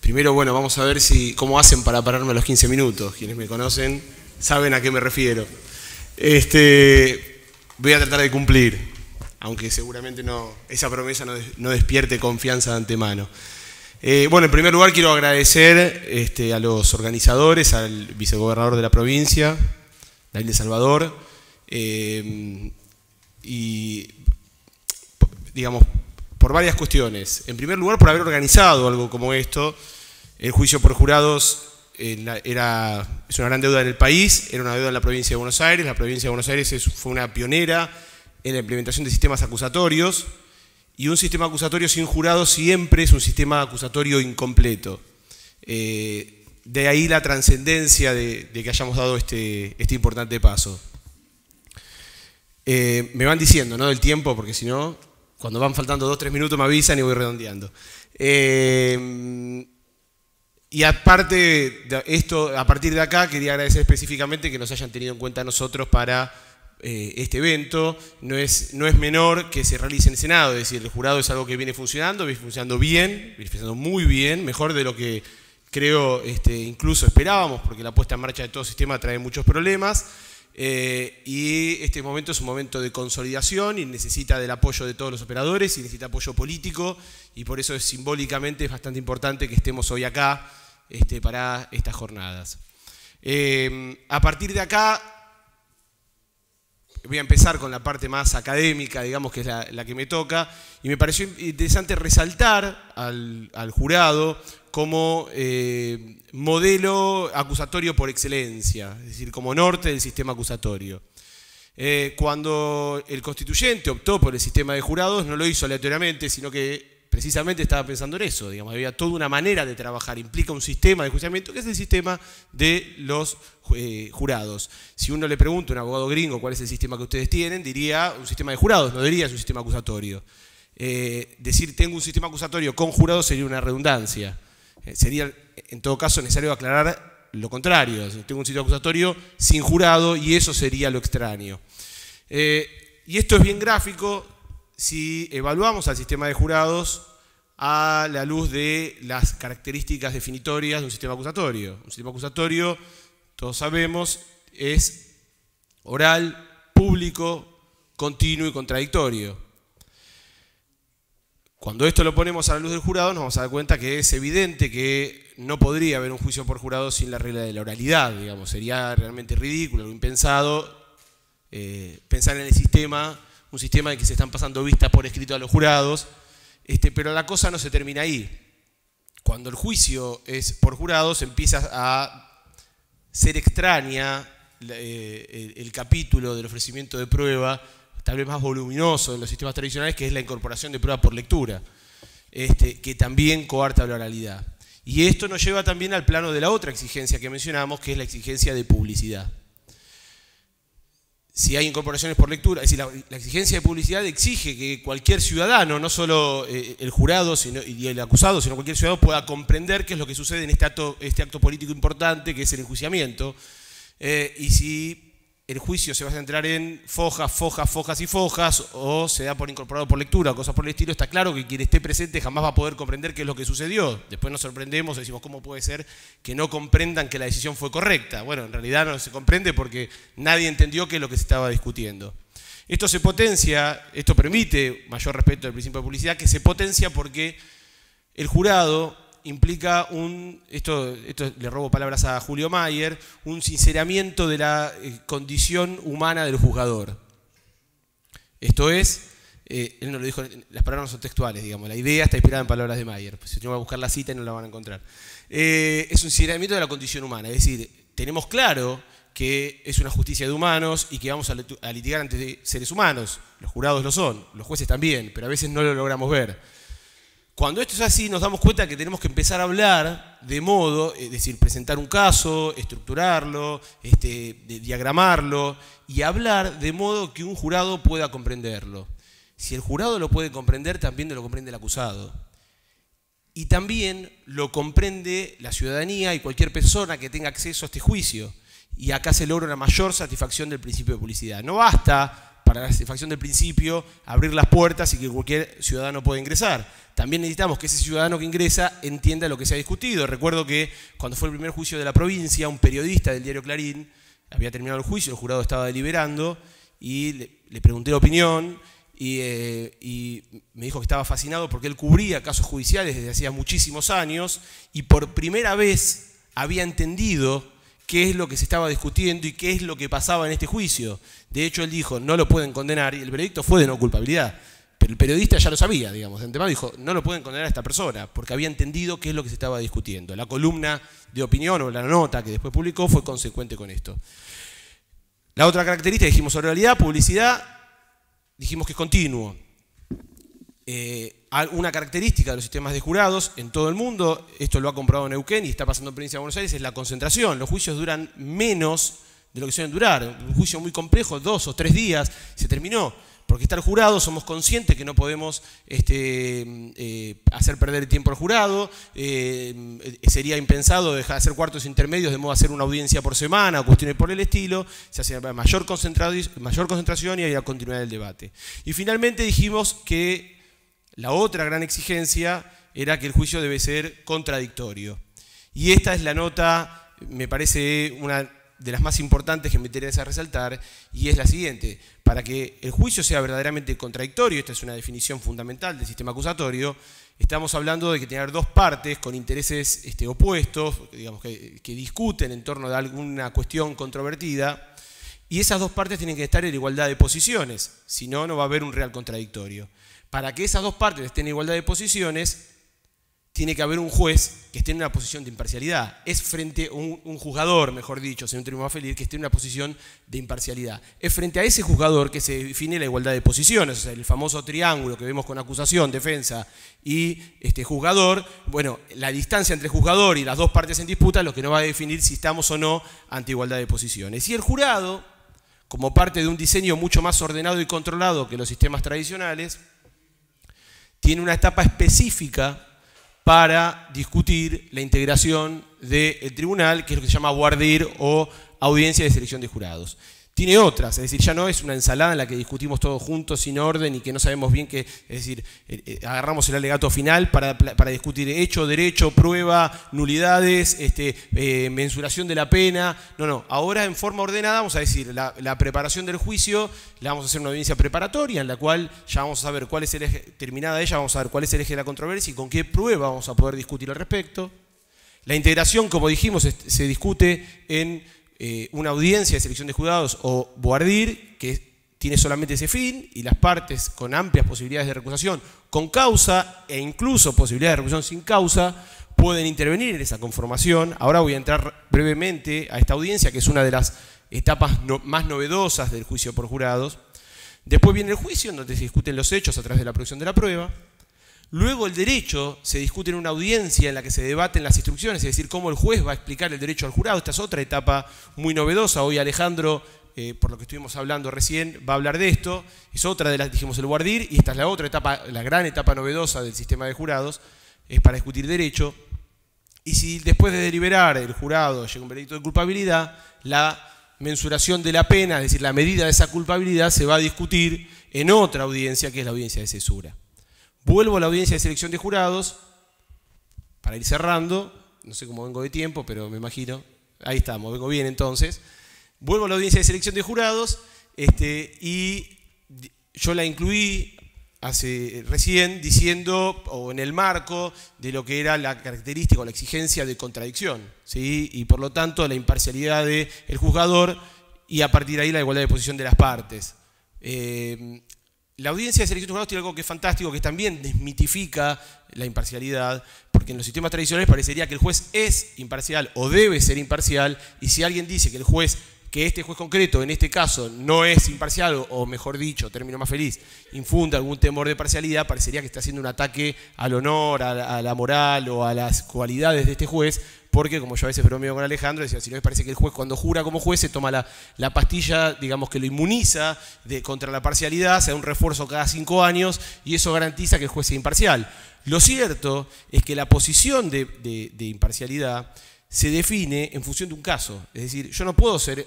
Primero, bueno, vamos a ver cómo hacen para pararme a los 15 minutos. Quienes me conocen saben a qué me refiero. Voy a tratar de cumplir, aunque seguramente esa promesa no despierte confianza de antemano. Bueno, en primer lugar quiero agradecer a los organizadores, al vicegobernador de la provincia, Daniel Salvador, y digamos, por varias cuestiones. En primer lugar, por haber organizado algo como esto. El juicio por jurados es una gran deuda en el país, era una deuda en la provincia de Buenos Aires. La provincia de Buenos Aires fue una pionera en la implementación de sistemas acusatorios, y un sistema acusatorio sin jurados siempre es un sistema acusatorio incompleto. De ahí la trascendencia de que hayamos dado este importante paso. Me van diciendo, ¿no?, del tiempo, porque si no, cuando van faltando 2 o 3 minutos me avisan y voy redondeando. Y aparte de esto, a partir de acá, quería agradecer específicamente que nos hayan tenido en cuenta a nosotros para este evento. No es menor que se realice en el Senado, es decir, el jurado es algo que viene funcionando bien, viene funcionando muy bien, mejor de lo que creo incluso esperábamos, porque la puesta en marcha de todo sistema trae muchos problemas. Y este momento es un momento de consolidación y necesita del apoyo de todos los operadores y necesita apoyo político, y por eso simbólicamente es bastante importante que estemos hoy acá para estas jornadas. A partir de acá voy a empezar con la parte más académica, digamos, que es la que me toca, y me pareció interesante resaltar al jurado como modelo acusatorio por excelencia, es decir, como norte del sistema acusatorio. Cuando el constituyente optó por el sistema de jurados, no lo hizo aleatoriamente, sino que precisamente estaba pensando en eso. Digamos, había toda una manera de trabajar, implica un sistema de enjuiciamiento que es el sistema de los jurados. Si uno le pregunta a un abogado gringo cuál es el sistema que ustedes tienen, diría un sistema de jurados, no diría es un sistema acusatorio. Decir tengo un sistema acusatorio con jurados sería una redundancia. Sería en todo caso necesario aclarar lo contrario. Tengo un sistema acusatorio sin jurado y eso sería lo extraño. Y esto es bien gráfico si evaluamos al sistema de jurados a la luz de las características definitorias de un sistema acusatorio. Un sistema acusatorio, todos sabemos, es oral, público, continuo y contradictorio. Cuando esto lo ponemos a la luz del jurado, nos vamos a dar cuenta que es evidente que no podría haber un juicio por jurado sin la regla de la oralidad, digamos. Sería realmente ridículo, algo impensado, pensar en el sistema, un sistema en que se están pasando vistas por escrito a los jurados, pero la cosa no se termina ahí. Cuando el juicio es por jurados, empieza a ser extraña el capítulo del ofrecimiento de prueba, tal vez más voluminoso en los sistemas tradicionales, que es la incorporación de prueba por lectura, que también coarta la oralidad. Y esto nos lleva también al plano de la otra exigencia que mencionamos, que es la exigencia de publicidad. Si hay incorporaciones por lectura, es decir, la exigencia de publicidad exige que cualquier ciudadano, no solo el jurado y el acusado, sino cualquier ciudadano pueda comprender qué es lo que sucede en este acto político importante, que es el enjuiciamiento. Y si el juicio se va a centrar en fojas y fojas, o se da por incorporado por lectura o cosas por el estilo, está claro que quien esté presente jamás va a poder comprender qué es lo que sucedió. Después nos sorprendemos, decimos, ¿cómo puede ser que no comprendan que la decisión fue correcta? Bueno, en realidad no se comprende porque nadie entendió qué es lo que se estaba discutiendo. Esto se potencia, esto permite mayor respeto al principio de publicidad, que se potencia porque el jurado implica esto le robo palabras a Julio Mayer, un sinceramiento de la condición humana del juzgador. Esto es, él no lo dijo, las palabras no son textuales, digamos, la idea está inspirada en palabras de Mayer, pues si no va a buscar la cita y no la van a encontrar. Es un sinceramiento de la condición humana, es decir, tenemos claro que es una justicia de humanos y que vamos a litigar ante seres humanos. Los jurados lo son, los jueces también, pero a veces no lo logramos ver. Cuando esto es así, nos damos cuenta que tenemos que empezar a hablar de modo, es decir, presentar un caso, estructurarlo, diagramarlo, y hablar de modo que un jurado pueda comprenderlo. Si el jurado lo puede comprender, también lo comprende el acusado. Y también lo comprende la ciudadanía y cualquier persona que tenga acceso a este juicio. Y acá se logra una mayor satisfacción del principio de publicidad. No basta para la satisfacción del principio, abrir las puertas y que cualquier ciudadano pueda ingresar. También necesitamos que ese ciudadano que ingresa entienda lo que se ha discutido. Recuerdo que cuando fue el primer juicio de la provincia, un periodista del diario Clarín había terminado el juicio, el jurado estaba deliberando y le pregunté la opinión y me dijo que estaba fascinado porque él cubría casos judiciales desde hacía muchísimos años y por primera vez había entendido qué es lo que se estaba discutiendo y qué es lo que pasaba en este juicio. De hecho, él dijo, no lo pueden condenar, y el veredicto fue de no culpabilidad. Pero el periodista ya lo sabía, digamos, de antemano dijo, no lo pueden condenar a esta persona, porque había entendido qué es lo que se estaba discutiendo. La columna de opinión o la nota que después publicó fue consecuente con esto. La otra característica, dijimos oralidad, publicidad, dijimos que es continuo. Una característica de los sistemas de jurados en todo el mundo, esto lo ha comprobado Neuquén y está pasando en Provincia de Buenos Aires, es la concentración. Los juicios duran menos de lo que suelen durar. Un juicio muy complejo, 2 o 3 días, se terminó. Porque está el jurado, somos conscientes que no podemos hacer perder el tiempo al jurado, sería impensado dejar de hacer cuartos intermedios de modo a hacer una audiencia por semana o cuestiones por el estilo, se hace mayor concentración y hay la continuidad del debate. Y finalmente dijimos que la otra gran exigencia era que el juicio debe ser contradictorio. Y esta es la nota, me parece una de las más importantes que me interesa resaltar, y es la siguiente. Para que el juicio sea verdaderamente contradictorio, esta es una definición fundamental del sistema acusatorio, estamos hablando de que tener dos partes con intereses opuestos, digamos, que discuten en torno de alguna cuestión controvertida, y esas dos partes tienen que estar en igualdad de posiciones, si no, no va a haber un real contradictorio. Para que esas dos partes estén en igualdad de posiciones, tiene que haber un juez que esté en una posición de imparcialidad. Es frente a un juzgador, mejor dicho, si un término más feliz, que esté en una posición de imparcialidad. Es frente a ese juzgador que se define la igualdad de posiciones, o sea, el famoso triángulo que vemos con acusación, defensa y juzgador. Bueno, la distancia entre juzgador y las dos partes en disputa es lo que nos va a definir si estamos o no ante igualdad de posiciones. Y el jurado, como parte de un diseño mucho más ordenado y controlado que los sistemas tradicionales, tiene una etapa específica para discutir la integración del tribunal, que es lo que se llama voir dire o audiencia de selección de jurados. Tiene otras, es decir, ya no es una ensalada en la que discutimos todos juntos sin orden y que no sabemos bien qué, es decir, agarramos el alegato final para discutir hecho, derecho, prueba, nulidades, mensuración de la pena. No, ahora en forma ordenada vamos a decir, la preparación del juicio, le vamos a hacer una audiencia preparatoria en la cual ya vamos a saber cuál es el eje, terminada ella, vamos a ver cuál es el eje de la controversia y con qué prueba vamos a poder discutir al respecto. La integración, como dijimos, se discute en una audiencia de selección de jurados o voir dire, que tiene solamente ese fin, y las partes con amplias posibilidades de recusación con causa e incluso posibilidades de recusación sin causa pueden intervenir en esa conformación. Ahora voy a entrar brevemente a esta audiencia, que es una de las etapas más novedosas del juicio por jurados. Después viene el juicio, donde se discuten los hechos a través de la producción de la prueba. Luego el derecho se discute en una audiencia en la que se debaten las instrucciones, es decir, cómo el juez va a explicar el derecho al jurado. Esta es otra etapa muy novedosa. Hoy Alejandro, por lo que estuvimos hablando recién, va a hablar de esto. Es otra de las, dijimos, el voir dire, y esta es la otra etapa, la gran etapa novedosa del sistema de jurados, es para discutir derecho. Y si después de deliberar el jurado llega un veredicto de culpabilidad, la mensuración de la pena, es decir, la medida de esa culpabilidad, se va a discutir en otra audiencia, que es la audiencia de cesura. Vuelvo a la audiencia de selección de jurados, para ir cerrando, no sé cómo vengo de tiempo, pero me imagino, ahí estamos, vengo bien entonces. Vuelvo a la audiencia de selección de jurados, y yo la incluí recién diciendo, o en el marco de lo que era la característica o la exigencia de contradicción, ¿sí? Y por lo tanto la imparcialidad del juzgador y a partir de ahí la igualdad de posición de las partes. La audiencia de selección de jurados tiene algo que es fantástico, que también desmitifica la imparcialidad, porque en los sistemas tradicionales parecería que el juez es imparcial o debe ser imparcial, y si alguien dice que este juez concreto, en este caso, no es imparcial, o mejor dicho, término más feliz, infunde algún temor de parcialidad, parecería que está haciendo un ataque al honor, a la moral o a las cualidades de este juez, porque, como yo a veces bromeo con Alejandro, decía, si no me parece que el juez cuando jura como juez se toma la pastilla, digamos, que lo inmuniza contra la parcialidad, se da un refuerzo cada 5 años y eso garantiza que el juez sea imparcial. Lo cierto es que la posición de imparcialidad se define en función de un caso. Es decir, yo no puedo ser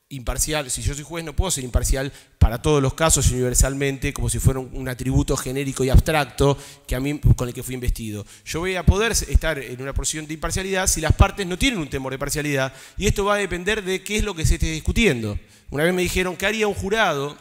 imparcial. Si yo soy juez no puedo ser imparcial para todos los casos universalmente, como si fuera un atributo genérico y abstracto que a mí, con el que fui investido. Yo voy a poder estar en una posición de imparcialidad si las partes no tienen un temor de parcialidad, y esto va a depender de qué es lo que se esté discutiendo. Una vez me dijeron, ¿qué haría un jurado,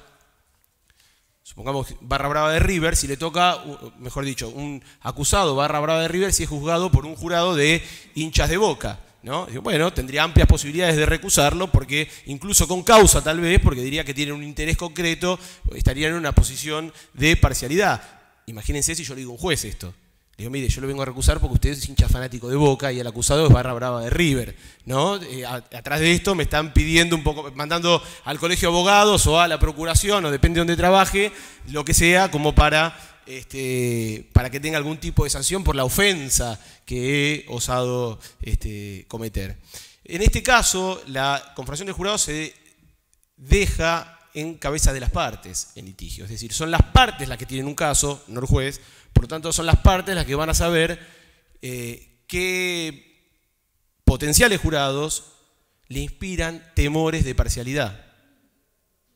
supongamos barra brava de River, si le toca, mejor dicho, un acusado barra brava de River si es juzgado por un jurado de hinchas de Boca? ¿No? Bueno, tendría amplias posibilidades de recusarlo, porque incluso con causa tal vez, porque diría que tiene un interés concreto, estaría en una posición de parcialidad. Imagínense si yo le digo a un juez esto. Le digo, mire, yo lo vengo a recusar porque usted es hincha fanático de Boca y el acusado es barra brava de River, ¿no? Atrás de esto me están pidiendo un poco, mandando al colegio de abogados o a la procuración, o depende de dónde trabaje, lo que sea, como para que tenga algún tipo de sanción por la ofensa que he osado cometer. En este caso, la confrontación del jurado se deja en cabeza de las partes en litigio. Es decir, son las partes las que tienen un caso, no el juez. Por lo tanto, son las partes las que van a saber qué potenciales jurados le inspiran temores de parcialidad.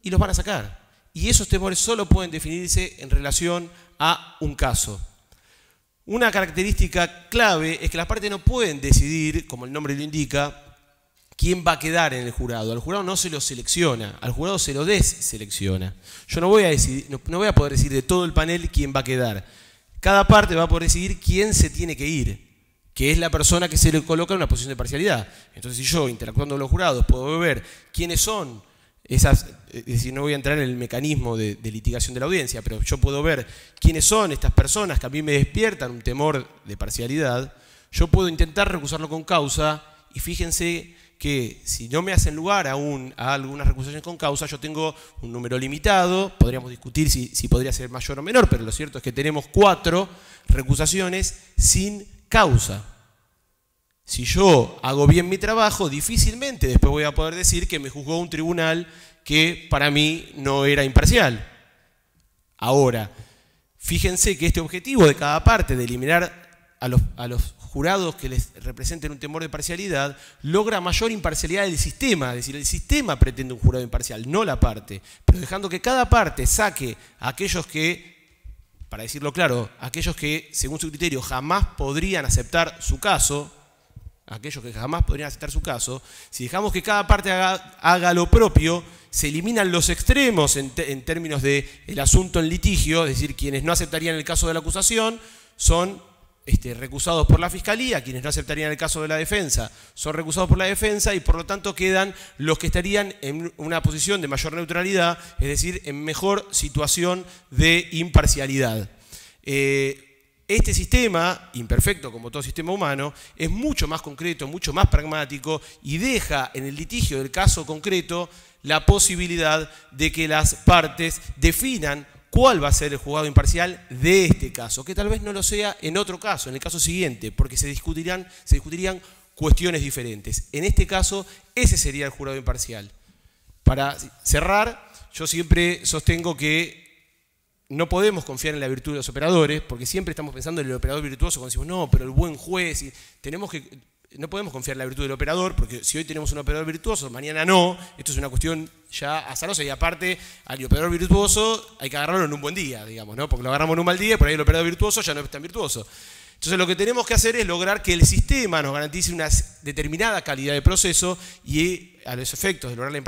Y los van a sacar. Y esos temores solo pueden definirse en relación a un caso. Una característica clave es que las partes no pueden decidir, como el nombre lo indica, quién va a quedar en el jurado. Al jurado no se lo selecciona, al jurado se lo deselecciona. Yo no voy a poder decir de todo el panel quién va a quedar. Cada parte va a poder decidir quién se tiene que ir, que es la persona que se le coloca en una posición de parcialidad. Entonces, si yo, interactuando con los jurados, puedo ver quiénes son esas, es decir, no voy a entrar en el mecanismo de litigación de la audiencia, pero yo puedo ver quiénes son estas personas que a mí me despiertan un temor de parcialidad, yo puedo intentar recusarlo con causa, y fíjense que si no me hacen lugar a algunas recusaciones con causa, yo tengo un número limitado, podríamos discutir si podría ser mayor o menor, pero lo cierto es que tenemos 4 recusaciones sin causa. Si yo hago bien mi trabajo, difícilmente después voy a poder decir que me juzgó un tribunal que para mí no era imparcial. Ahora, fíjense que este objetivo de cada parte de eliminar a los jurados que les representen un temor de parcialidad logra mayor imparcialidad del sistema. Es decir, el sistema pretende un jurado imparcial, no la parte. Pero dejando que cada parte saque a aquellos que, para decirlo claro, aquellos que según su criterio jamás podrían aceptar su caso, si dejamos que cada parte haga lo propio, se eliminan los extremos en términos del asunto en litigio, es decir, quienes no aceptarían el caso de la acusación son recusados por la Fiscalía, quienes no aceptarían el caso de la defensa son recusados por la defensa, y por lo tanto quedan los que estarían en una posición de mayor neutralidad, es decir, en mejor situación de imparcialidad. Este sistema, imperfecto como todo sistema humano, es mucho más concreto, mucho más pragmático, y deja en el litigio del caso concreto la posibilidad de que las partes definan cuál va a ser el juzgado imparcial de este caso, que tal vez no lo sea en otro caso, en el caso siguiente, porque se discutirían cuestiones diferentes. En este caso, ese sería el jurado imparcial. Para cerrar, yo siempre sostengo que no podemos confiar en la virtud de los operadores, porque siempre estamos pensando en el operador virtuoso cuando decimos, no, pero el buen juez, no podemos confiar en la virtud del operador, porque si hoy tenemos un operador virtuoso, mañana no. Esto es una cuestión ya azarosa, y aparte al operador virtuoso hay que agarrarlo en un buen día, digamos, ¿no? Porque lo agarramos en un mal día, por ahí el operador virtuoso ya no es tan virtuoso. Entonces lo que tenemos que hacer es lograr que el sistema nos garantice una determinada calidad de proceso, y a los efectos de lograr la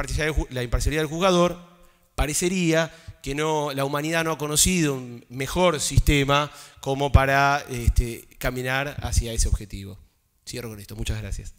imparcialidad del juzgador, parecería que la humanidad no ha conocido un mejor sistema como para caminar hacia ese objetivo. Cierro con esto. Muchas gracias.